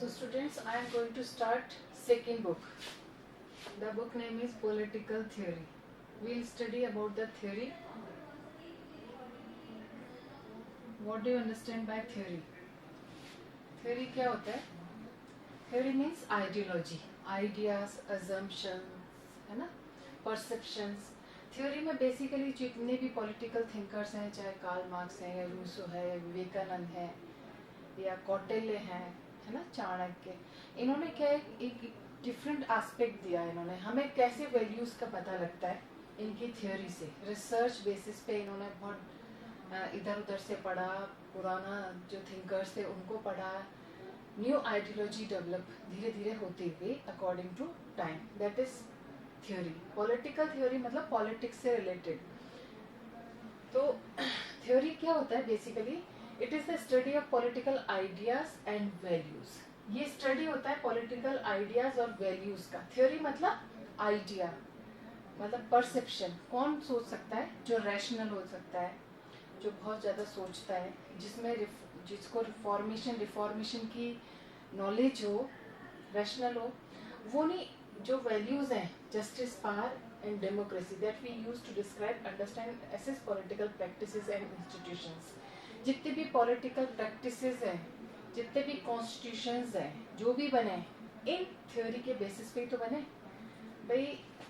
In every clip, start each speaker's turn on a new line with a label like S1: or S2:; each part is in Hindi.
S1: So students, I am going to start second book. The book name is Political Theory. We will study about the theory. What do you understand by theory? Theory क्या होता है? Theory means ideology, ideas, assumptions, है ना? Perceptions. थ्योरी में बेसिकली जितने भी पॉलिटिकल थिंकर्स हैं, चाहे कार्ल मार्क्स हैं या रूसो है या विवेकानंद है या कौटिल्य हैं, है ना, चाणक्य, इन्होंने क्या एक डिफरेंट एस्पेक्ट दिया है। इन्होंने हमें कैसे वैल्यूज़ का पता लगता है इनकी थ्योरी से, रिसर्च बेसिस पे इन्होंने बहुत इधर उधर से पढ़ा, पुराना जो थिंकर्स थे उनको पढ़ा, न्यू आइडियोलॉजी डेवलप धीरे धीरे होते हुए according to time. That is theory. Political theory मतलब पॉलिटिक्स से रिलेटेड। तो थ्योरी क्या होता है basically? It is the study of political ideas and values. ये स्टडी होता है पॉलिटिकल आइडियाज और वैल्यूज का। थ्योरी मतलब आइडिया, मतलब परसेप्शन। कौन सोच सकता है? जो रैशनल हो सकता है, जो बहुत ज़्यादा सोचता है, जिसको रिफॉर्मेशन की नॉलेज हो, रैशनल हो, वो नहीं। जो वैल्यूज हैं, justice, power and democracy, that we use to describe, understand, assess political practices and institutions. जितने भी पॉलिटिकल प्रैक्टिसेस हैं, जितने भी कॉन्स्टिट्यूशंस हैं, जो भी बने, इन थ्योरी के बेसिस पे तो बने। भाई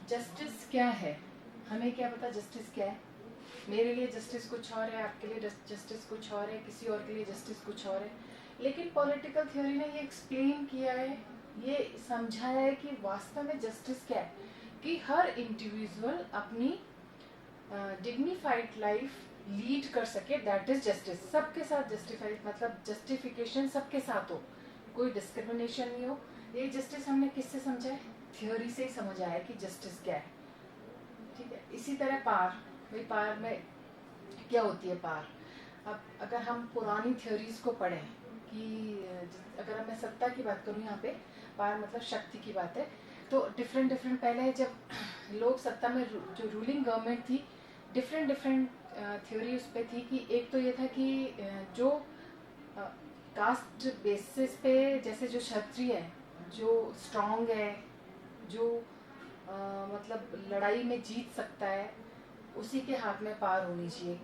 S1: जस्टिस क्या है? हमें क्या पता जस्टिस क्या है? मेरे लिए जस्टिस कुछ और है, आपके लिए जस्टिस कुछ और है, किसी और के लिए जस्टिस कुछ और है। लेकिन पॉलिटिकल थ्योरी ने ये एक्सप्लेन किया है, ये समझाया है कि वास्तव में जस्टिस क्या है, कि हर इंडिविजुअल अपनी डिग्निफाइड लाइफ लीड कर सके। That is justice. सबके साथ जस्टिफाइड मतलब जस्टिफिकेशन सबके साथ हो, कोई डिस्क्रिमिनेशन नहीं हो। ये जस्टिस हमने किससे समझा है? थ्योरी से ही समझ आया कि जस्टिस क्या है। ठीक है। इसी तरह पावर, भाई पावर में क्या होती है पावर? अब अगर हम पुरानी थ्योरीज को पढ़ें कि अगर मैं सत्ता की बात करूँ, यहाँ पे पावर मतलब शक्ति की बात है, तो डिफरेंट पहले जब लोग सत्ता में जो रूलिंग गवर्नमेंट थी, डिफरेंट थ्योरी उस पर थी। कि एक तो ये था कि जो कास्ट बेसिस पे, जैसे जो क्षत्रिय है, जो स्ट्रांग है, जो मतलब लड़ाई में जीत सकता है, उसी के हाथ में पावर होनी चाहिए,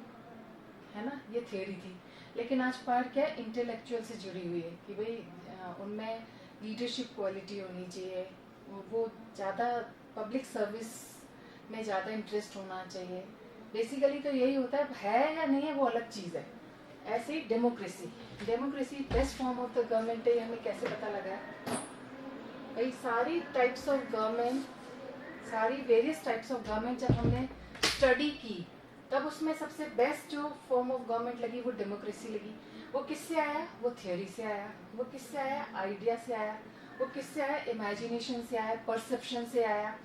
S1: है ना। ये थ्योरी थी। लेकिन आज पावर क्या है? इंटेलेक्चुअल से जुड़ी हुई है कि भाई उनमें लीडरशिप क्वालिटी होनी चाहिए, वो ज़्यादा पब्लिक सर्विस में ज़्यादा इंटरेस्ट होना चाहिए। बेसिकली तो यही होता है या नहीं है वो अलग चीज़ है। ऐसे ही democracy best form of the government है। हमें कैसे पता लगा? भाई सारी टाइप्स ऑफ गवर्नमेंट, सारी वेरियस टाइप्स ऑफ गवर्नमेंट जब हमने स्टडी की, तब उसमें सबसे बेस्ट जो फॉर्म ऑफ गवर्नमेंट लगी वो डेमोक्रेसी लगी। वो किससे आया? वो थ्योरी से आया। वो किससे आया? आइडिया से आया। वो किससे आया? इमेजिनेशन से आया, परसेप्शन से आया,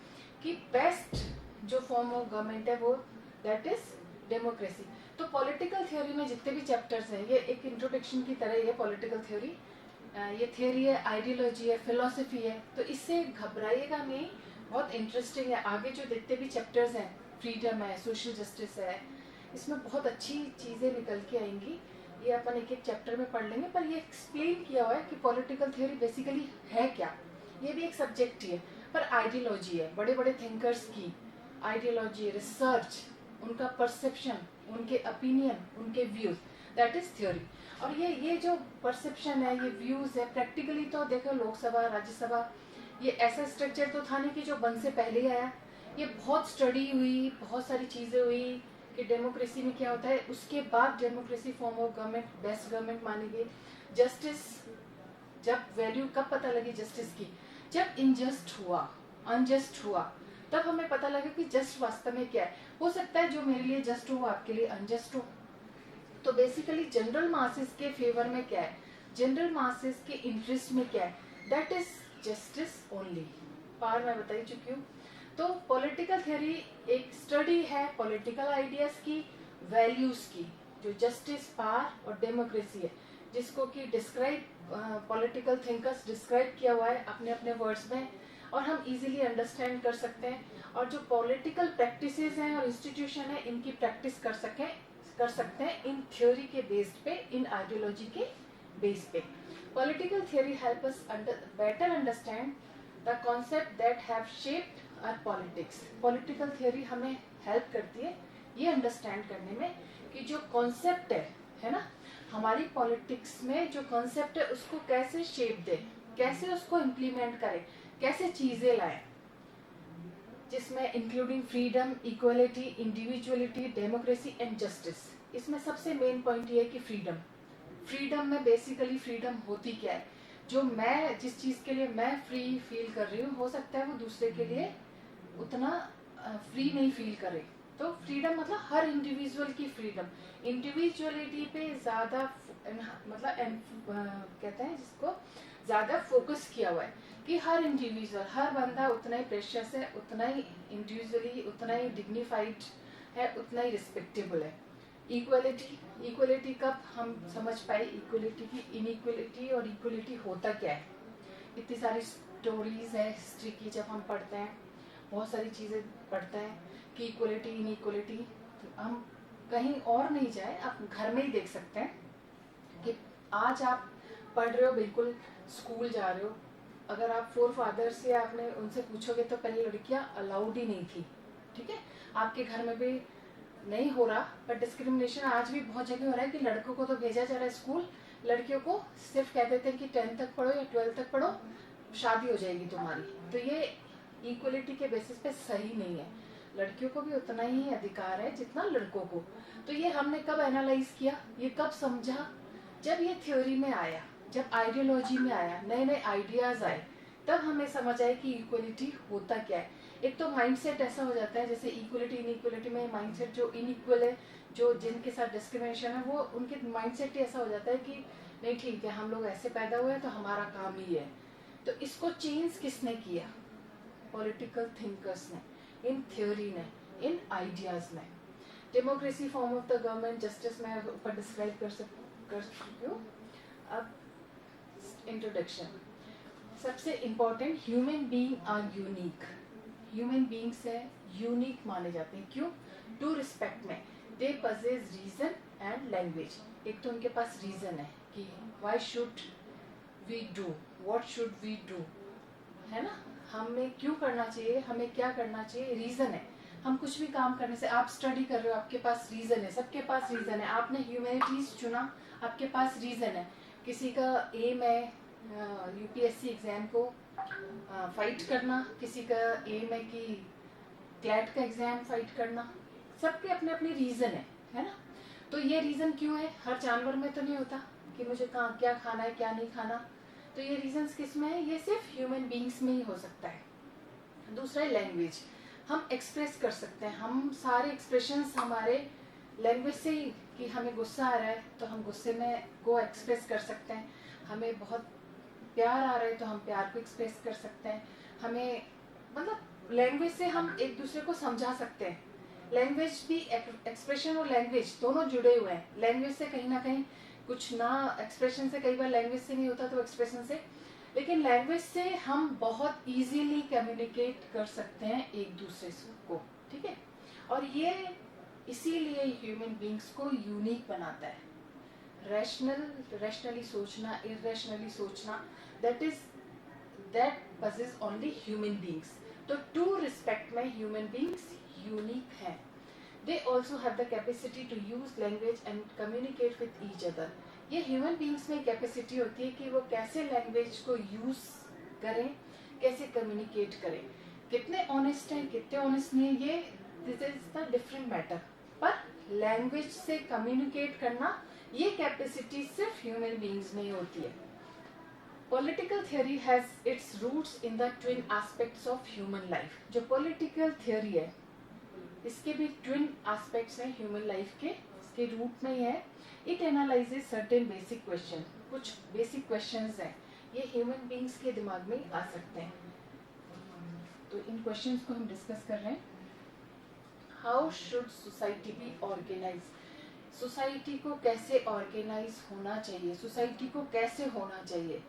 S1: कि बेस्ट जो फॉर्म ऑफ गवर्नमेंट है वो दैट इज डेमोक्रेसी। तो पॉलिटिकल थ्योरी में जितने भी चैप्टर्स हैं, ये एक इंट्रोडक्शन की तरह ही है पॉलिटिकल थ्योरी। ये थ्योरी है, आइडियोलॉजी है, फिलोसफी है। तो इससे घबराइएगा नहीं, बहुत इंटरेस्टिंग है। आगे जो जितने भी चैप्टर्स हैं, फ्रीडम है, सोशल जस्टिस है, इसमें बहुत अच्छी चीज़ें निकल के आएंगी। ये अपन एक एक चैप्टर में पढ़ लेंगे। पर ये एक्सप्लेन किया हुआ है कि पॉलिटिकल थ्योरी बेसिकली है क्या। ये भी एक सब्जेक्ट ही है, पर आइडियोलॉजी है। बड़े बड़े थिंकर्स की आइडियोलॉजी, रिसर्च, उनका परसेप्शन, उनके ओपिनियन, उनके व्यूज, दैट इज थ्योरी। और ये जो परसेप्शन है, ये व्यूज है, प्रैक्टिकली तो देखो लोकसभा, राज्यसभा, ये ऐसा स्ट्रक्चर तो था नहीं कि जो बन से पहले ही आया। ये बहुत स्टडी हुई, बहुत सारी चीज़ें हुई कि डेमोक्रेसी में क्या होता है। उसके बाद democracy form of government best government मानी गई। जस्टिस, जब वैल्यू कब पता लगी जस्टिस की? जब इनजस्ट हुआ, अनजस्ट हुआ, तब हमें पता लगा कि जस्ट वास्तव में क्या है। हो सकता है जो मेरे लिए जस्ट हो वो आपके लिए अनजस्ट हो। तो बेसिकली जनरल मासेस के फेवर में क्या है, जनरल मासेस के इंटरेस्ट में क्या है, that is justice only. Power मैं बता ही चुकी हूँ। तो पॉलिटिकल थ्योरी एक स्टडी है पॉलिटिकल आइडियाज की, वैल्यूज की, जो जस्टिस, पावर और डेमोक्रेसी है, जिसको कि डिस्क्राइब पॉलिटिकल थिंकर्स डिस्क्राइब किया हुआ है अपने अपने वर्ड्स में, और हम इजीली अंडरस्टैंड कर सकते हैं। और जो पॉलिटिकल प्रैक्टिसेस हैं और इंस्टीट्यूशन है, इनकी प्रैक्टिस कर सकते हैं इन थ्योरी के बेस्ड पे, इन आइडियोलॉजी के बेस पे। Political theory help us better understand the concept that have shaped our politics. Political theory हमें हेल्प करती है ये अंडरस्टैंड करने में कि जो कॉन्सेप्ट है ना, हमारी पॉलिटिक्स में जो कॉन्सेप्ट है उसको कैसे शेप दे, कैसे उसको इम्प्लीमेंट करें, कैसे चीजें लाएं, जिसमें including freedom, equality, individuality, democracy and justice. इसमें सबसे मेन पॉइंट ये है कि फ्रीडम में बेसिकली फ्रीडम होती क्या है, जो मैं जिस चीज के लिए मैं फ्री फील कर रही हूँ हो सकता है वो दूसरे के लिए उतना फ्री नहीं फील करे। तो फ्रीडम मतलब हर इंडिविजुअल की फ्रीडम, इंडिविजुअलिटी पे ज्यादा कहते हैं जिसको ज्यादा फोकस किया हुआ है कि हर इंडिविजुअल, हर बंदा उतना ही प्रेशियस है, उतना ही इंडिविजुअली, उतना ही डिग्निफाइड है, उतना ही रिस्पेक्टेबल है। इक्वलिटी कब हम समझ पाए इक्वलिटी की इनइक्वलिटी और इक्वलिटी होता क्या है। इतनी सारी स्टोरीज है हिस्ट्री की, जब हम पढ़ते हैं बहुत सारी चीज़ें पढ़ते हैं कि इक्वलिटी इनइक्वलिटी, हम कहीं और नहीं जाए, आप घर में ही देख सकते हैं कि आज आप पढ़ रहे हो, बिल्कुल स्कूल जा रहे हो, अगर आप फोर फादर से आपने उनसे पूछोगे तो पहले लड़कियां अलाउड ही नहीं थी, ठीक है। आपके घर में भी नहीं हो रहा, पर डिस्क्रिमिनेशन आज भी बहुत जगह हो रहा है कि लड़कों को तो भेजा जा रहा है स्कूल, लड़कियों को सिर्फ कह देते हैं कि 10th तक पढ़ो या 12th तक पढ़ो, शादी हो जाएगी तुम्हारी। तो ये इक्वलिटी के बेसिस पे सही नहीं है। लड़कियों को भी उतना ही अधिकार है जितना लड़कों को। तो ये हमने कब एनालाइज किया, ये कब समझा, जब ये थ्योरी में आया, जब आइडियोलॉजी में आया, नए नए आइडियाज आए, तब हमें समझ आया कि इक्वलिटी होता क्या है। एक तो माइंडसेट ऐसा हो जाता है, जैसे इक्वलिटी इनइक्वलिटी में माइंडसेट जो इनइक्वल है, जो जिनके साथ डिस्क्रिमिनेशन है, वो उनके माइंडसेट ही ऐसा हो जाता है कि नहीं ठीक है, हम लोग ऐसे पैदा हुए हैं तो हमारा काम ही है। तो इसको चेंज किसने किया, पॉलिटिकल थिंकर्स ने, इन थ्योरी ने, इन आइडियाज ने। Democracy form of the government, justice मैं ऊपर डिस्क्राइब कर सकती हूँ। अब इंट्रोडक्शन, सबसे important, human being are unique. Human beings है यूनिक माने जाते हैं, क्यों, टू रिस्पेक्ट में they possess reason and language. एक तो उनके पास रीजन है कि why should we do, what should we do, है ना, हमें क्यों करना चाहिए, हमें क्या करना चाहिए, रीजन है। हम कुछ भी काम करने से, आप स्टडी कर रहे हो, आपके पास रीजन है, सबके पास रीजन है। आपने ह्यूमैनिटीज चुना, आपके पास रीजन है। किसी का एम है यूपीएससी एग्जाम को फाइट करना, किसी का एम है कि क्लैट का एग्जाम फाइट करना, सबके अपने अपने रीजन है ना। तो ये रीजन क्यों है, हर जानवर में तो नहीं होता कि मुझे क्या खाना है क्या नहीं खाना। तो ये रीजंस किस में है, ये सिर्फ ह्यूमन बीइंग्स में ही हो सकता है। दूसरा है लैंग्वेज, हम एक्सप्रेस कर सकते हैं, हम सारे एक्सप्रेशंस हमारे लैंग्वेज से ही, कि हमें गुस्सा आ रहा है तो हम गुस्से में को एक्सप्रेस कर सकते हैं, हमें बहुत प्यार आ रहा है तो हम प्यार को एक्सप्रेस कर सकते हैं, हमें मतलब लैंग्वेज से हम एक दूसरे को समझा सकते हैं। लैंग्वेज भी, एक्सप्रेशन और लैंग्वेज दोनों जुड़े हुए हैं। लैंग्वेज से कहीं ना कहीं कुछ ना, एक्सप्रेशन से कई बार लैंग्वेज से नहीं होता तो एक्सप्रेशन से, लेकिन लैंग्वेज से हम बहुत इजीली कम्युनिकेट कर सकते हैं एक दूसरे को, ठीक है। और ये इसीलिए ह्यूमन बीइंग्स को यूनिक बनाता है। रैशनली सोचना, इरेशनली सोचना, that possess only human beings. तो टू रिस्पेक्ट में ह्यूमन बीइंग्स यूनिक है। They also have the capacity to use language and communicate with each other. ये ह्यूमन बीइंग्स में कैपेसिटी होती है कि वो कैसे लैंग्वेज को यूज करें, कैसे कम्युनिकेट करें, कितने ऑनेस्ट हैं, कितने ऑनेस्ट नहीं है, ये this is the different matter. पर लैंग्वेज से कम्युनिकेट करना, ये कैपेसिटी सिर्फ ह्यूमन बीइंग्स में ही होती है। Political theory has its roots in the twin aspects of human life. जो पॉलिटिकल थियोरी है इसके भी ट्विन एस्पेक्ट्स हैं ह्यूमन लाइफ के, इसके रूट में ही है। It analyses certain basic question, कुछ बेसिक क्वेश्चंस हैं, ये ह्यूमन बीइंग्स के दिमाग में आ सकते हैं। तो इन क्वेश्चंस को हम डिस्कस कर रहे हैं। How should society be organise, society को कैसे ऑर्गेनाइज होना चाहिए, सोसाइटी को कैसे होना चाहिए।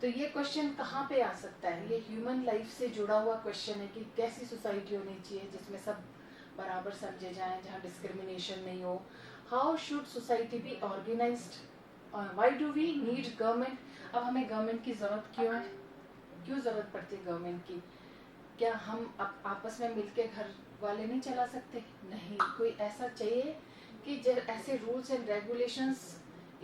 S1: तो ये क्वेश्चन कहाँ पे आ सकता है, ये ह्यूमन लाइफ से जुड़ा हुआ क्वेश्चन है कि कैसी सोसाइटी होनी चाहिए जिसमें सब बराबर समझे जाएं, जहाँ डिस्क्रिमिनेशन नहीं हो। How should society be organised, why do we need government? अब हमें गवर्नमेंट की ज़रूरत क्यों है? क्यों ज़रूरत पड़ती है गवर्नमेंट की? क्या हम आपस में मिलके घर वाले नहीं चला सकते? नहीं, कोई ऐसा चाहिए कि ऐसे रूल्स एंड रेगुलेशंस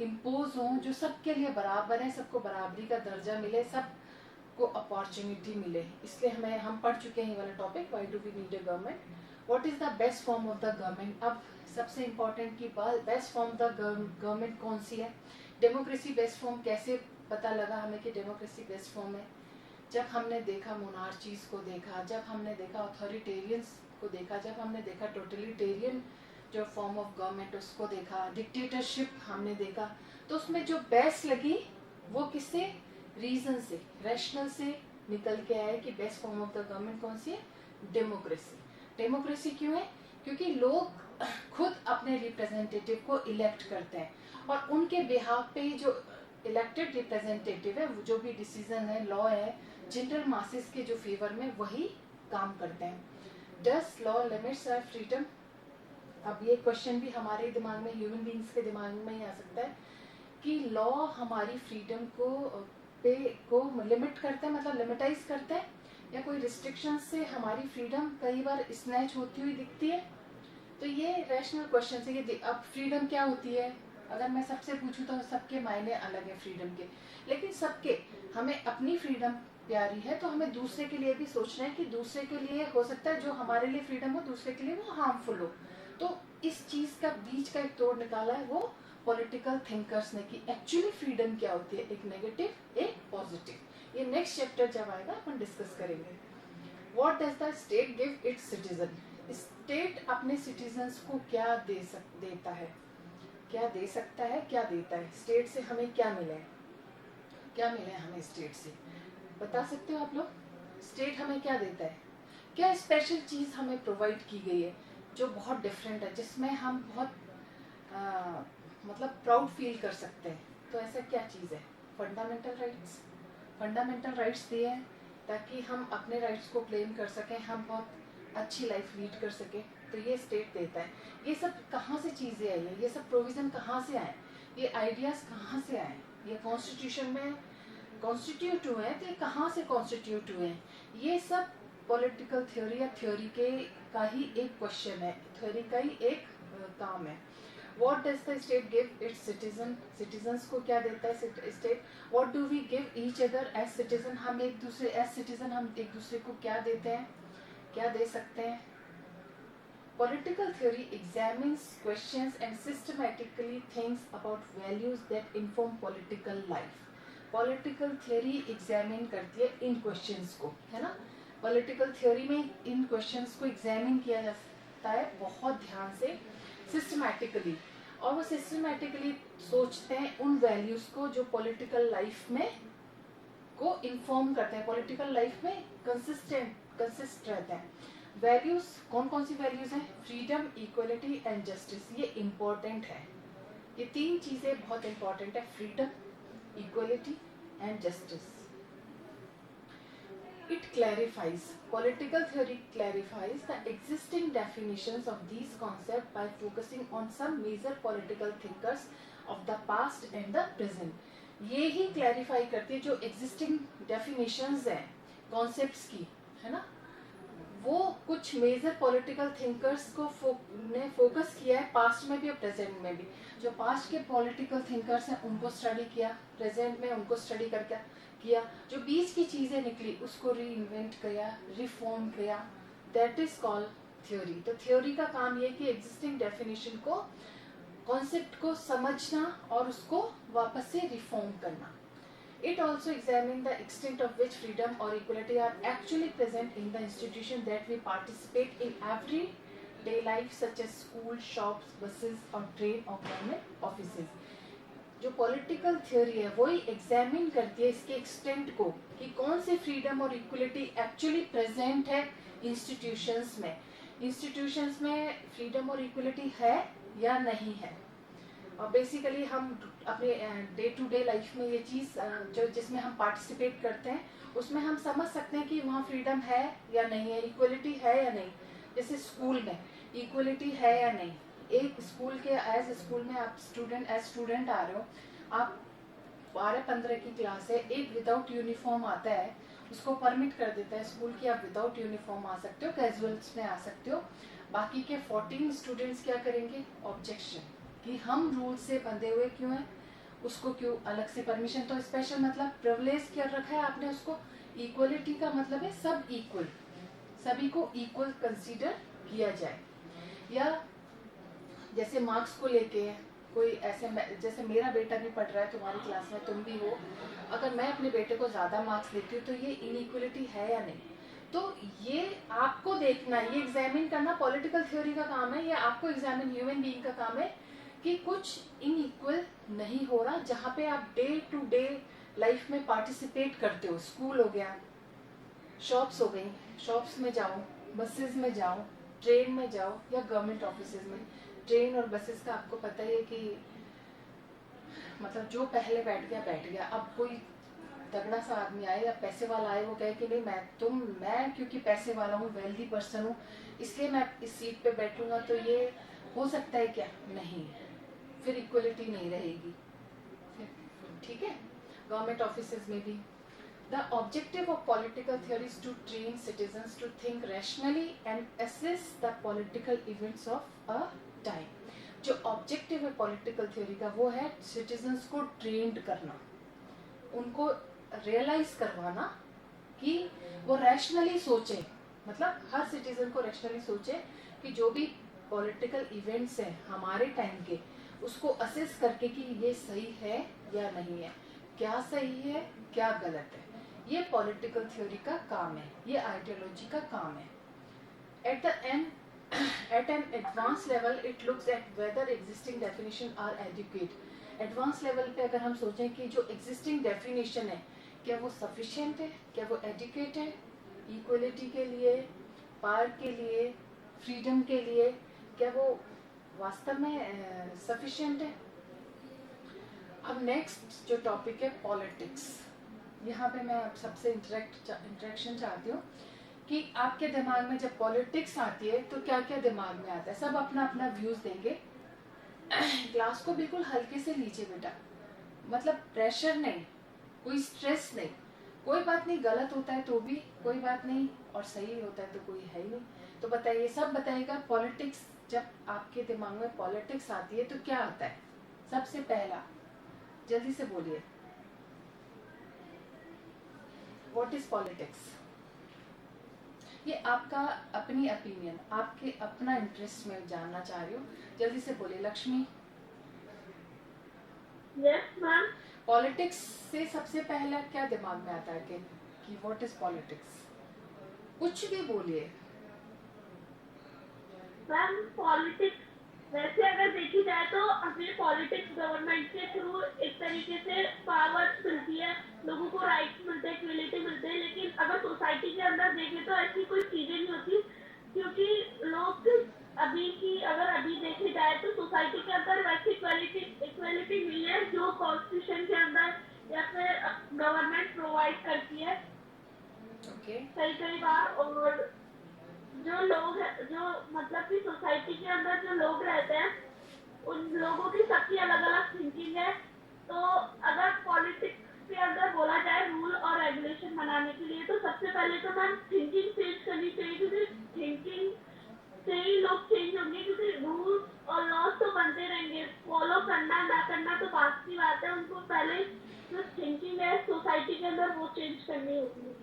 S1: इम्पोज हों जो सबके लिए बराबर है, सबको बराबरी का दर्जा मिले, सबको अपॉर्चुनिटी मिले। इसलिए हम पढ़ चुके हैं ये वाला topic, why do we need a government, what is the best form of the government. अब सबसे इम्पोर्टेंट की बात, बेस्ट फॉर्म द गवर्नमेंट कौन सी है? डेमोक्रेसी बेस्ट फॉर्म कैसे पता लगा हमें कि डेमोक्रेसी बेस्ट फॉर्म है? जब हमने देखा मोनार्चीज को देखा, जब हमने देखा अथॉरिटेरियंस को देखा, जब हमने देखा टोटलिटेरियन जो फॉर्म ऑफ गवर्नमेंट उसको देखा, डिक्टेटरशिप हमने देखा, तो उसमें जो बेस्ट लगी वो किससे? रीजन से, रैशनल से निकल के आए कि best form of the government कौन सी है? डेमोक्रेसी। डेमोक्रेसी क्यों है? क्योंकि लोग खुद अपने रिप्रेजेंटेटिव को इलेक्ट करते हैं और उनके बिहाफ पे जो इलेक्टेड रिप्रेजेंटेटिव है, जो भी डिसीजन है, लॉ है, जनरल मासेस के जो फेवर में वही काम करते हैं। डस लॉ लिमिट्स आवर फ्रीडम? अब ये क्वेश्चन भी हमारे दिमाग में, ह्यूमन बींग्स के दिमाग में ही आ सकता है कि लॉ हमारी फ्रीडम को लिमिट करता है, मतलब लिमिटाइज करता है, या कोई रिस्ट्रिक्शन से हमारी फ्रीडम कई बार स्नैच होती हुई दिखती है? तो ये रैशनल क्वेश्चन है। ये अब फ्रीडम क्या होती है? अगर मैं सबसे पूछूं तो सबके मायने अलग है फ्रीडम के, लेकिन सबके, हमें अपनी फ्रीडम प्यारी है तो हमें दूसरे के लिए भी सोचना है कि दूसरे के लिए हो सकता है जो हमारे लिए फ्रीडम हो, दूसरे के लिए वो हार्मफुल हो। तो इस चीज का बीच का एक तोड़ निकाला है वो पॉलिटिकल थिंकर्स ने कि एक्चुअली फ्रीडम क्या होती है, एक नेगेटिव, एक पॉजिटिव। ये नेक्स्ट चैप्टर जब आएगा अपन डिस्कस करेंगे। What does the state give its citizen? State अपने सिटीजन्स को क्या देता है, क्या दे सकता है, क्या देता है? स्टेट से हमें क्या मिला है, क्या मिला है हमें स्टेट से? बता सकते हो आप लोग? स्टेट हमें क्या देता है? क्या स्पेशल चीज हमें प्रोवाइड की गई है जो बहुत डिफरेंट है, जिसमें हम बहुत मतलब प्राउड फील कर सकते हैं? तो ऐसा क्या चीज़ है? Fundamental rights. फंडामेंटल राइट्स दिए हैं ताकि हम अपने राइट्स को क्लेम कर सकें, हम बहुत अच्छी लाइफ लीड कर सकें। तो ये स्टेट देता है। ये सब कहाँ से चीज़ें आई हैं? ये सब प्रोविज़न कहाँ से आए? ये आइडियाज़ कहाँ से आए? ये कॉन्स्टिट्यूशन में कॉन्स्टिट्यूट हुए हैं, तो ये कहाँ से कॉन्स्टिट्यूट हुए हैं? ये सब पॉलिटिकल थ्योरी या थ्योरी के का ही एक क्वेश्चन है, थ्योरी का ही एक काम है। What does the state give its citizen? Citizens को क्या देता है state? What do we give each other as citizen? हम एक दूसरे as citizen हम एक दूसरे को क्या देते हैं, क्या दे सकते हैं? Political theory examines, questions and systematically thinks about values that inform political life. Political theory examine करती है इन questions को, है ना? Political theory में इन questions को examine किया जाता है बहुत ध्यान से, systematically, और वो सिस्टमैटिकली सोचते हैं उन वैल्यूज को जो पॉलिटिकल लाइफ में को इन्फॉर्म करते हैं, पॉलिटिकल लाइफ में कंसिस्ट रहते हैं। वैल्यूज कौन कौन सी वैल्यूज हैं? Freedom, equality and justice. ये इम्पोर्टेंट है, ये तीन चीजें बहुत इम्पोर्टेंट है, freedom, equality and justice. It clarifies, political theory clarifies the existing definitions of these concepts by focusing on some major political thinkers of the past and the present. ये ही clarify करती है जो existing definitions हैं concepts की, है ना? वो कुछ मेजर पॉलिटिकल थिंकर्स को ने फोकस किया है, पास्ट में भी और प्रेजेंट में भी। जो पास्ट के पॉलिटिकल थिंकर्स हैं उनको स्टडी किया, प्रेजेंट में उनको स्टडी करके किया, जो बीच की चीजें निकली उसको री इन्वेंट किया, रिफॉर्म किया, दैट इज कॉल्ड थ्योरी। तो थ्योरी का काम ये कि एग्जिस्टिंग डेफिनेशन को, कॉन्सेप्ट को समझना और उसको वापस से रिफॉर्म करना। It also examines the extent of which freedom or equality are actually present in the institution that we participate in everyday life, such as school, shops, buses, or train or government offices. जो पॉलिटिकल थ्योरी है वही एग्जामिन करती है इसके एक्सटेंट को कि कौन सी फ्रीडम और इक्वलिटी एक्चुअली प्रेजेंट है इंस्टीट्यूशंस में। इंस्टीट्यूशंस में फ्रीडम और इक्वलिटी है या नहीं है। और बेसिकली हम अपने डे टू डे लाइफ में ये चीज़ जो जिसमें हम पार्टिसिपेट करते हैं उसमें हम समझ सकते हैं कि वहाँ फ्रीडम है या नहीं है, इक्वलिटी है या नहीं। जैसे स्कूल में इक्वलिटी है या नहीं, एक स्कूल के स्कूल में आप स्टूडेंट आ रहे हो, आप 12-15 की क्लास है, एक विदाउट यूनिफॉर्म आता है, उसको परमिट कर देता है स्कूल की आप विदाउट यूनिफॉर्म आ सकते हो, कैजुअल्स में आ सकते हो। बाकी के 14 स्टूडेंट्स क्या करेंगे? ऑब्जेक्शन, कि हम रूल से बंधे हुए क्यों हैं, उसको क्यों अलग से परमिशन, तो स्पेशल मतलब प्रिविलेज कर रखा है आपने उसको। इक्वलिटी का मतलब है सब इक्वल, सभी को इक्वल कंसीडर किया जाए। या जैसे मार्क्स को लेके कोई ऐसे, जैसे मेरा बेटा भी पढ़ रहा है तुम्हारी क्लास में, तुम भी हो, अगर मैं अपने बेटे को ज़्यादा मार्क्स देती हूँ तो ये इनइक्वलिटी है या नहीं? तो ये आपको देखना, ये एग्जामिन करना पॉलिटिकल थ्योरी का काम है, या आपको एग्जामिन ह्यूमन बीइंग का काम है कि कुछ इनइक्वल नहीं हो रहा, जहाँ पे आप डे टू डे लाइफ में पार्टिसिपेट करते हो। स्कूल हो गया, शॉप्स हो गई, शॉप्स में जाओ, बसेस में जाओ, ट्रेन में जाओ, या गवर्नमेंट ऑफिस में। ट्रेन और बसेस का आपको पता ही है कि मतलब जो पहले बैठ गया। अब कोई तगड़ा सा आदमी आए या पैसे वाला आए, वो कहे कि नहीं मैं क्योंकि पैसे वाला हूँ, वेल्दी पर्सन हूँ, इसलिए मैं इस सीट पे बैठूंगा, तो ये हो सकता है क्या? नहीं, फिर इक्वलिटी नहीं रहेगी। ठीक है। गवर्नमेंट ऑफिसेज में भी the objective of political theory is to train citizens to think rationally and assess the political events of a time. जो ऑब्जेक्टिव है पॉलिटिकल थ्योरी का वो है सिटीजन्स को ट्रेंड करना, उनको रियलाइज करवाना कि वो रैशनली सोचे, मतलब हर सिटीजन को रैशनली सोचे कि जो भी पॉलिटिकल इवेंट्स हैं हमारे टाइम के, उसको असेस करके कि ये सही है या नहीं है, क्या सही है क्या गलत है। ये पॉलिटिकल थ्योरी का काम है, ये आइडियोलॉजी का काम है। At the end, at an advanced level it looks at whether existing definition are adequate. Advance level पे अगर हम सोचें कि जो एग्जिस्टिंग डेफिनेशन है क्या वो सफिशिएंट है, क्या वो एडिक्वेट है इक्वलिटी के लिए, पावर के लिए, फ्रीडम के लिए, क्या वो वास्तव में सफिशिएंट है। अब नेक्स्ट जो टॉपिक है पॉलिटिक्स, यहाँ पे मैं आप सबसे इंटरेक्शन चाहती हूँ कि आपके दिमाग में जब पॉलिटिक्स आती है तो क्या क्या दिमाग में आता है। सब अपना अपना व्यूज देंगे। क्लास को बिल्कुल हल्के से लीजिए बेटा, मतलब प्रेशर नहीं, कोई स्ट्रेस नहीं, कोई बात नहीं, गलत होता है तो भी कोई बात नहीं, और सही होता है तो कोई है ही नहीं। तो बताइए, सब बताइएगा पॉलिटिक्स, जब आपके दिमाग में पॉलिटिक्स आती है तो क्या आता है सबसे पहला? जल्दी से बोलिए, व्हाट इज पॉलिटिक्स? ये आपका अपनी ओपिनियन, आपके अपना इंटरेस्ट में जानना चाह रही हूँ, जल्दी से बोलिए। लक्ष्मी?
S2: Yes ma'am.
S1: पॉलिटिक्स से सबसे पहला क्या दिमाग में आता है कि व्हाट इज पॉलिटिक्स? कुछ भी बोलिए
S2: मैम पॉलिटिक्स वैसे अगर देखी जाए तो हमें पॉलिटिक्स गवर्नमेंट के थ्रू एक तरीके से पावर्स मिलती है, लोगों को राइट्स मिलते हैं, इक्वलिटी मिलते हैं, लेकिन अगर सोसाइटी के अंदर देखें तो ऐसी कोई चीजें नहीं होती, क्योंकि लोग अभी देखी जाए तो सोसाइटी के अंदर वैसी इक्वलिटी नहीं है जो कॉन्स्टिट्यूशन के अंदर या फिर गवर्नमेंट प्रोवाइड करती है। कई बार, और जो लोग हैं, जो मतलब कि सोसाइटी के अंदर जो लोग रहते हैं, उन लोगों की सबकी अलग अलग थिंकिंग है। तो अगर पॉलिटिक्स के अंदर बोला जाए रूल और रेगुलेशन बनाने के लिए, तो सबसे पहले तो मैम थिंकिंग चेंज करनी चाहिए, क्योंकि थिंकिंग से ही लोग चेंज होंगे, क्योंकि रूल्स और लॉज तो बनते रहेंगे, फॉलो करना ना करना तो बात की बात है, उनको पहले जो थिंकिंग है सोसाइटी के अंदर वो चेंज करनी होती है।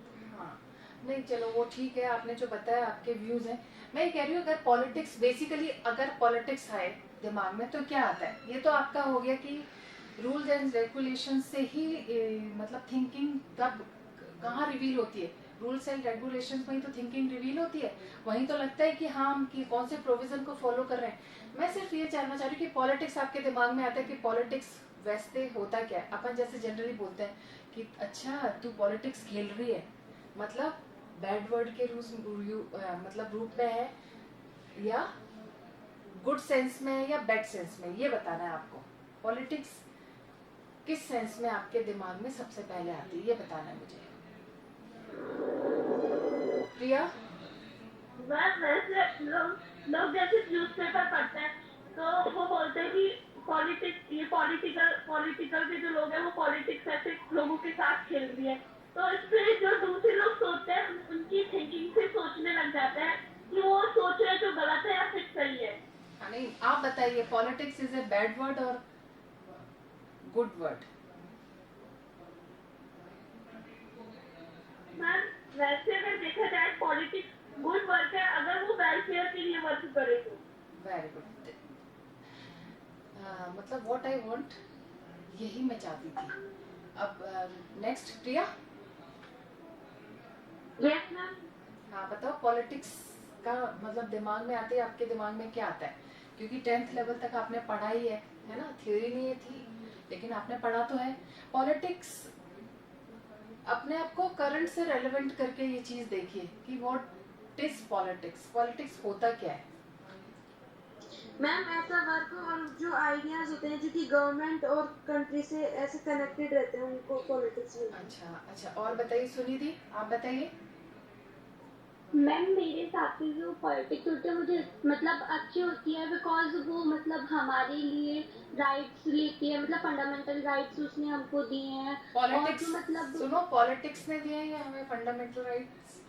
S1: नहीं चलो वो ठीक है, आपने जो बताया आपके व्यूज हैं। मैं ये कह रही हूँ अगर पॉलिटिक्स, बेसिकली अगर पॉलिटिक्स आए दिमाग में तो क्या आता है? ये तो आपका हो गया कि रूल्स एंड रेगुलेशन से ही मतलब थिंकिंग कब कहाँ रिवील होती है? रूल्स एंड रेगुलेशन में ही तो थिंकिंग रिवील होती है, वहीं तो लगता है कि हाँ हम कि कौन से प्रोविजन को फॉलो कर रहे हैं। मैं सिर्फ ये जानना चाह रही हूँ कि पॉलिटिक्स आपके दिमाग में आता है कि पॉलिटिक्स वैसे होता क्या है? अपन जैसे जनरली बोलते हैं कि अच्छा तू पॉलिटिक्स खेल रही है, मतलब बैड वर्ड के मतलब रूप में है या गुड सेंस में या बैड सेंस में, ये बताना है आपको। पॉलिटिक्स किस सेंस में आपके दिमाग में सबसे पहले आती है, ये बताना है मुझे। प्रिया?
S2: वैसे लोग जैसे न्यूज़पेपर पढ़ते हैं तो वो बोलते हैं कि पॉलिटिक्स ये पॉलिटिकल के जो लोग हैं वो पॉलिटिक्स ऐसे लोगों के साथ खेल रही है, तो इससे जो दूसरे लोग सोचते हैं उनकी थिंकिंग से सोचने लग जाते हैं कि वो सोच रहे जो गलत है या फिर सही है।
S1: हाँ, नहीं आप बताइए, politics is a bad word और गुड वर्ड?
S2: मैम वैसे अगर देखा जाए पॉलिटिक्स गुड वर्क है अगर वो वेलफेयर के लिए वर्क करे तो।
S1: Very good. मतलब व्हाट आई वांट, यही मैं चाहती थी। अब नेक्स्ट प्रिया।
S2: Yes ma'am.
S1: हाँ बताओ, पॉलिटिक्स का मतलब दिमाग में आते ही आपके दिमाग में क्या आता है? क्योंकि 10th लेवल तक आपने पढ़ा ही है ना, थ्योरी नहीं है थी, लेकिन आपने पढ़ा तो है। पॉलिटिक्स अपने आप को करंट से रेलेवेंट करके ये चीज देखिए कि व्हाट इज पॉलिटिक्स, पॉलिटिक्स होता क्या है।
S3: मैम ऐसा वर्क और जो आइडियाज होते हैं जो कि गवर्नमेंट और कंट्री से ऐसे कनेक्टेड रहते हैं उनको पॉलिटिक्स में।
S1: अच्छा, और बताइए सुनिधि, आप बताइए।
S4: मैम मेरे हिसाब से जो पॉलिटिक्स होती है मुझे मतलब अच्छी होती है बिकॉज वो मतलब हमारे लिए राइट्स लेती है, मतलब फंडामेंटल राइट्स उसने हमको दिए हैं।
S1: पॉलिटिक्स
S4: और मतलब
S1: सुनो, पॉलिटिक्स ने दिए हैं या हमें फंडामेंटल राइट्स?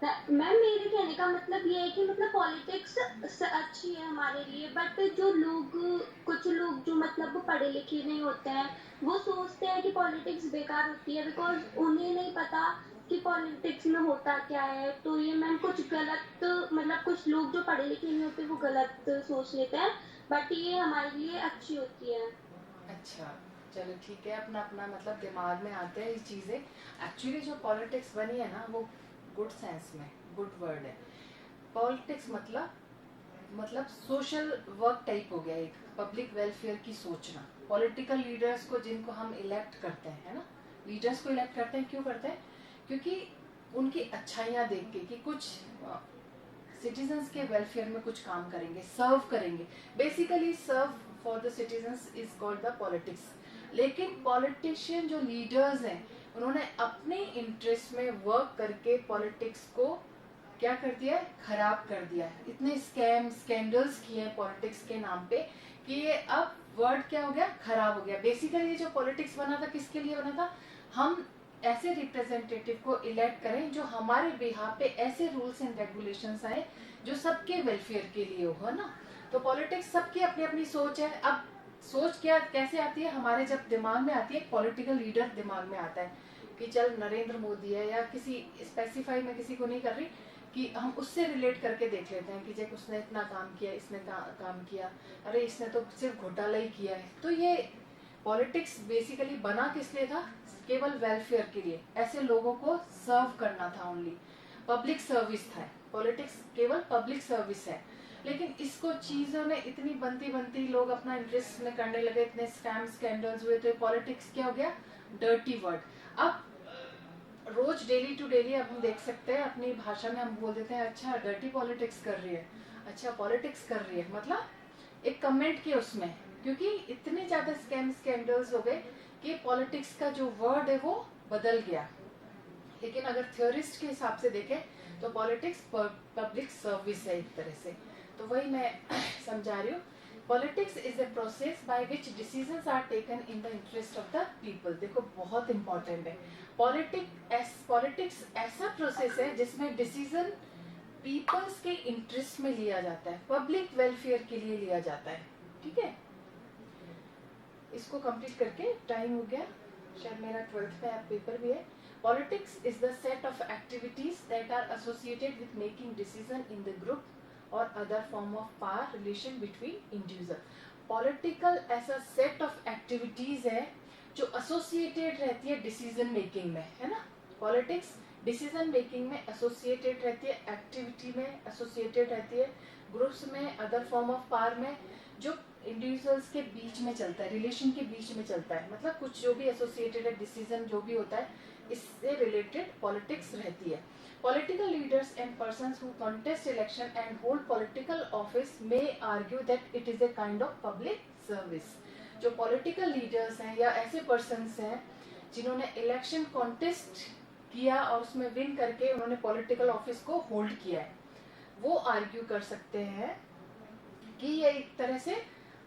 S4: मैम मेरे कहने का मतलब ये है कि मतलब पॉलिटिक्स अच्छी है हमारे लिए, बट जो लोग कुछ लोग जो मतलब पढ़े लिखे नहीं होते हैं वो सोचते हैं कि पॉलिटिक्स बेकार होती है बिकॉज उन्हें नहीं पता कि पॉलिटिक्स में होता क्या है। तो ये मैम कुछ गलत मतलब कुछ लोग जो पढ़े लिखे नहीं होते वो गलत सोच लेते हैं, बट ये हमारे लिए अच्छी होती है।
S1: अच्छा चलो ठीक है, अपना अपना मतलब दिमाग में आते हैं ये चीजें। एक्चुअली जो पॉलिटिक्स बनी है ना वो गुड सेंस में गुड वर्ड है। पॉलिटिक्स मतलब सोशल वर्क टाइप हो गया, एक पब्लिक वेलफेयर की सोचना। पॉलिटिकल लीडर्स को जिनको हम इलेक्ट करते हैं, है ना, लीडर्स को इलेक्ट करते हैं, क्यों करते हैं? क्योंकि उनकी अच्छाइयाँ देख के कि कुछ सिटीजन्स के वेलफेयर में कुछ काम करेंगे, सर्व करेंगे। Basically serve for the citizens is called the politics. लेकिन पॉलिटिशियन जो लीडर्स हैं उन्होंने अपने इंटरेस्ट में वर्क करके पॉलिटिक्स को क्या कर दिया है, खराब कर दिया है। इतने स्कैंडल्स किए हैं पॉलिटिक्स के नाम पे कि ये अब वर्ड क्या हो गया, खराब हो गया। बेसिकली जो पॉलिटिक्स बना था किसके लिए बना था? हम ऐसे रिप्रेजेंटेटिव को इलेक्ट करें जो हमारे बिहाफ पे ऐसे रूल्स एंड रेगुलेशंस आए जो सबके वेलफेयर के लिए हो, है ना। तो पॉलिटिक्स सबकी अपनी अपनी सोच है। अब सोच क्या कैसे आती है? हमारे जब दिमाग में आती है, पॉलिटिकल लीडर दिमाग में आता है कि चल नरेंद्र मोदी है, या किसी स्पेसिफाई में किसी को नहीं कर रही, कि हम उससे रिलेट करके देख लेते हैं कि जब उसने इतना काम किया, इसने काम किया, अरे इसने तो सिर्फ घोटाला ही किया है। तो ये पॉलिटिक्स बेसिकली बना किस लिए था? केवल वेलफेयर के लिए, ऐसे लोगों को सर्व करना था, ओनली पब्लिक सर्विस था। पॉलिटिक्स केवल पब्लिक सर्विस है। लेकिन इसको चीजों ने इतनी बनती लोग अपना इंटरेस्ट में करने लगे, इतने स्कैंडल्स हुए, तो पॉलिटिक्स क्या हो गया? Dirty word. अब रोज डेली टू डेली अब हम देख सकते हैं, अपनी भाषा में हम बोल देते हैं अच्छा डर्टी पॉलिटिक्स कर रही है, अच्छा पॉलिटिक्स कर रही है, मतलब एक कमेंट के उसमें। क्योंकि इतने ज्यादा स्कैंडल्स हो गए कि पॉलिटिक्स का जो वर्ड है वो बदल गया। लेकिन अगर थ्योरिस्ट के हिसाब से देखें तो पॉलिटिक्स पब्लिक सर्विस है एक तरह से। तो वही मैं समझा रही हूँ। Politics is a process by which decisions are taken in the interest of the people. देखो बहुत इंपॉर्टेंट है, पॉलिटिक्स ऐसा प्रोसेस है जिसमें डिसीजन पीपल्स के इंटरेस्ट में लिया जाता है, पब्लिक वेलफेयर के लिए लिया जाता है। ठीक है, इसको कंप्लीट करके टाइम हो गया, शायद मेरा 12th का पेपर भी है। Politics is the set of activities that are associated with making decision in the group और other form of power relation between individual. Political ऐसा सेट ऑफ एक्टिविटीज है जो एसोसिएटेड रहती है डिसीजन मेकिंग में, है ना। पॉलिटिक्स डिसीजन मेकिंग में एसोसिएटेड रहती है, एक्टिविटी में एसोसिएटेड रहती है, ग्रुप्स में, अदर फॉर्म ऑफ पावर में, जो इंडिविजुअल्स के बीच में चलता है, रिलेशन के बीच में चलता है। मतलब कुछ जो भी एसोसिएटेड है, डिसीजन जो भी होता है, इससे रिलेटेड पॉलिटिक्स रहती है। Political leaders and persons who contest election and hold political office may argue that it is a kind of public service. जो political leaders हैं या ऐसे persons हैं जिन्होंने election contest किया और उसमें win करके उन्होंने political office को hold किया है, वो argue कर सकते हैं कि ये एक तरह से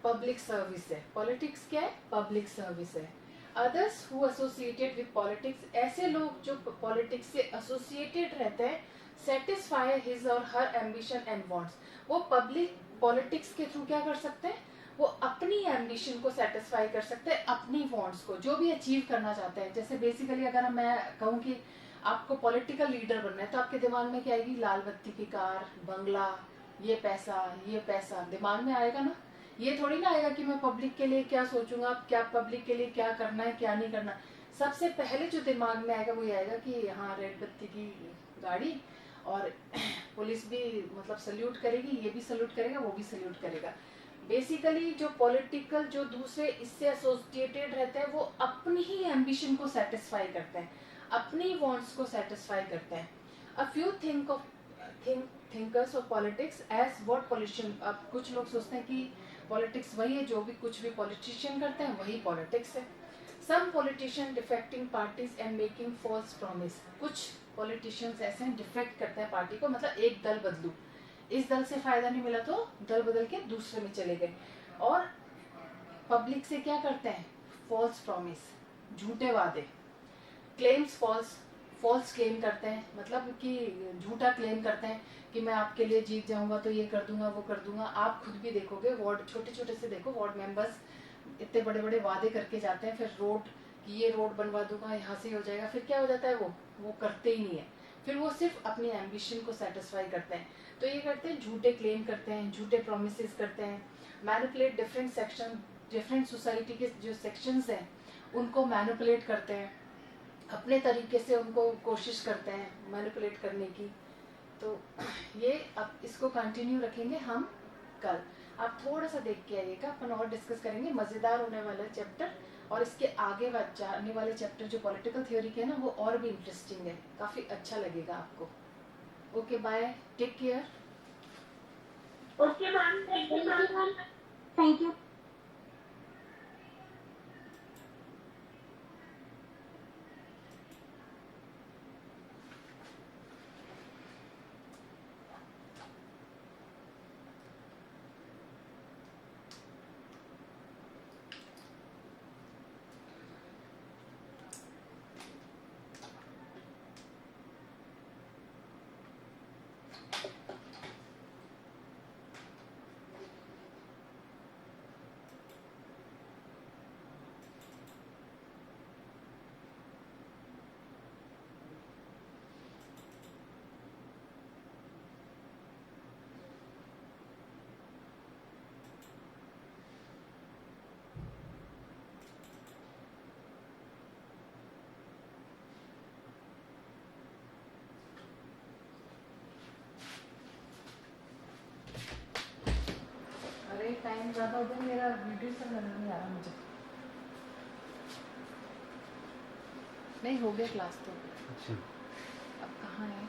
S1: पब्लिक सर्विस है। पॉलिटिक्स क्या है? पब्लिक सर्विस है। Others who associated with politics, ऐसे लोग जो पॉलिटिक्स से एसोसिएटेड रहते हैं, सेटिस्फाई हिज और हर एम्बिशन एंड वांट्स। वो पब्लिक पॉलिटिक्स के थ्रू क्या कर सकते हैं? वो अपनी एम्बिशन को सेटिस्फाई कर सकते हैं, अपनी वांट्स को, जो भी अचीव करना चाहते हैं। जैसे बेसिकली अगर मैं कहूँ कि आपको पॉलिटिकल लीडर बनना है तो आपके दिमाग में क्या आएगी? लाल बत्ती की कार, बंगला, ये पैसा दिमाग में आएगा ना। ये थोड़ी ना आएगा कि मैं पब्लिक के लिए क्या सोचूंगा, क्या पब्लिक के लिए क्या करना है, क्या नहीं करना। सबसे पहले जो दिमाग में आएगा वो ये आएगा कि हाँ रेड बत्ती की गाड़ी, और पुलिस भी मतलब सल्यूट करेगी, ये भी सल्यूट करेगा, वो भी सल्यूट करेगा। बेसिकली जो पॉलिटिकल जो दूसरे इससे एसोसिएटेड रहते हैं वो अपनी ही एम्बिशन को सेटिस्फाई करते हैं, अपनी वांट्स को सेटिस्फाई करते हैं। A few thinkers of politics as what politician. अब कुछ लोग सोचते हैं कि पॉलिटिक्स वही है, जो भी कुछ भी पॉलिटिशियन करते हैं वही पॉलिटिक्स है। Some politician defecting parties and making false promise. कुछ पॉलिटिशियंस ऐसे हैं डिफेक्ट करते हैं पार्टी को, मतलब एक दल बदलू, इस दल से फायदा नहीं मिला तो दल बदल के दूसरे में चले गए। और पब्लिक से क्या करते हैं? फॉल्स प्रॉमिस, झूठे वादे, क्लेम्स फॉल्स क्लेम करते हैं, मतलब कि झूठा क्लेम करते हैं कि मैं आपके लिए जीत जाऊंगा तो ये कर दूंगा, वो कर दूंगा। आप खुद भी देखोगे, वार्ड छोटे छोटे से देखो, वार्ड मेंबर्स इतने बड़े बड़े वादे करके जाते हैं, फिर रोड कि ये रोड बनवा दूंगा, यहाँ से हो जाएगा, फिर क्या हो जाता है? वो करते ही नहीं है। फिर वो सिर्फ अपनी एम्बिशन को सेटिस्फाई करते हैं। तो ये करते हैं, झूठे क्लेम करते हैं, झूठे प्रोमिस करते हैं, मैनिपुलेट डिफरेंट सोसाइटी के जो सेक्शंस हैं उनको मैनिपुलेट करते हैं, अपने तरीके से उनको कोशिश करते हैं मैनिपुलेट करने की। तो ये अब इसको कंटिन्यू रखेंगे हम कल। आप थोड़ा सा देख के आइएगा, अपन और डिस्कस करेंगे, मज़ेदार होने वाला चैप्टर। और इसके आगे जाने वाले चैप्टर जो पॉलिटिकल थ्योरी के है ना, वो और भी इंटरेस्टिंग है, काफ़ी अच्छा लगेगा आपको। Okay bye, take care.
S2: Okay ma'am, thank you ma'am.
S4: Thank you.
S1: अरे टाइम ज़्यादा हो गया, मेरा वीडियो सब नजर नहीं आ रहा मुझे। नहीं हो गया क्लास तो,
S5: अच्छा
S1: अब कहाँ है?